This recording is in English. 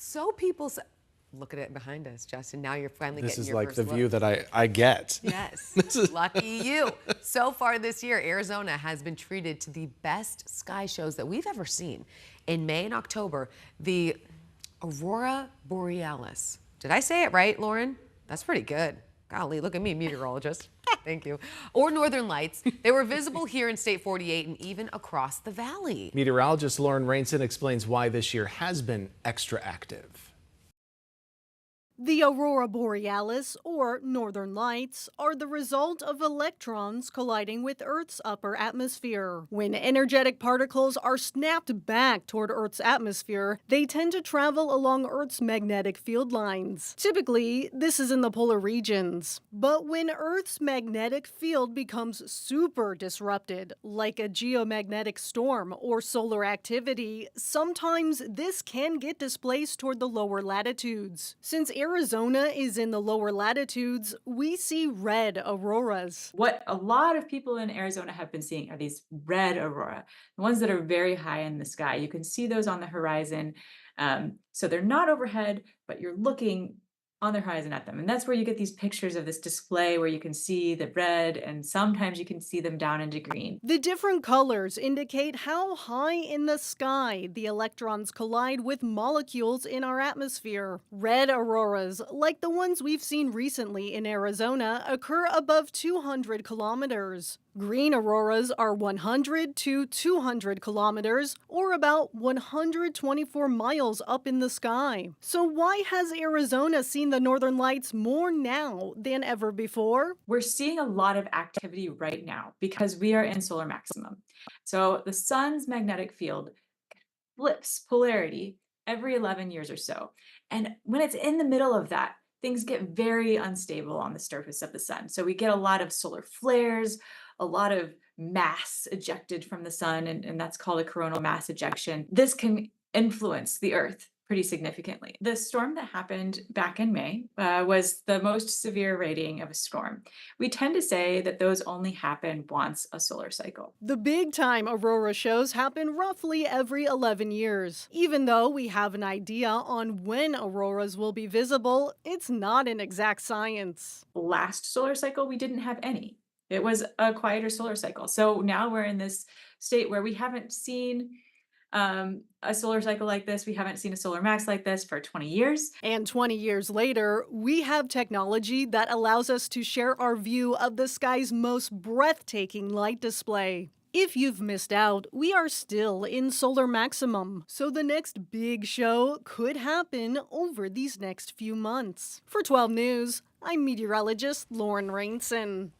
So people say, look at it behind us, Justin. Now you're finally This getting is your like first the look. view that I get. Yes, lucky you. So far this year, Arizona has been treated to the best sky shows that we've ever seen. In May and October, the Aurora Borealis. Did I say it right, Lauren? That's pretty good. Golly, look at me, meteorologist. Thank you. Or Northern Lights. They were visible here in State 48 and even across the valley. Meteorologist Rainson explains why this year has been extra active. The aurora borealis, or northern lights, are the result of electrons colliding with Earth's upper atmosphere. When energetic particles are snapped back toward Earth's atmosphere, they tend to travel along Earth's magnetic field lines. Typically, this is in the polar regions. But when Earth's magnetic field becomes super disrupted, like a geomagnetic storm or solar activity, sometimes this can get displaced toward the lower latitudes. Since Arizona is in the lower latitudes, we see red auroras. What a lot of people in Arizona have been seeing are these red aurora, the ones that are very high in the sky. You can see those on the horizon. So they're not overhead, but you're looking on the horizon at them. And that's where you get these pictures of this display where you can see the red and sometimes you can see them down into green. The different colors indicate how high in the sky the electrons collide with molecules in our atmosphere. Red auroras, like the ones we've seen recently in Arizona, occur above 200 kilometers. Green auroras are 100 to 200 kilometers, or about 124 miles up in the sky. So why has Arizona seen the northern lights more now than ever before? We're seeing a lot of activity right now because we are in solar maximum. So the sun's magnetic field flips polarity every 11 years or so. And when it's in the middle of that, things get very unstable on the surface of the sun. So we get a lot of solar flares, a lot of mass ejected from the sun, and that's called a coronal mass ejection. This can influence the Earth pretty significantly. The storm that happened back in May was the most severe rating of a storm. We tend to say that those only happen once a solar cycle. The big time aurora shows happen roughly every 11 years. Even though we have an idea on when auroras will be visible, it's not an exact science. Last solar cycle, we didn't have any. It was a quieter solar cycle. So now we're in this state where we haven't seen a solar cycle like this. We haven't seen a solar max like this for 20 years. And 20 years later, we have technology that allows us to share our view of the sky's most breathtaking light display. If you've missed out, we are still in solar maximum, so the next big show could happen over these next few months. For 12 News, I'm meteorologist Lauren Rainson.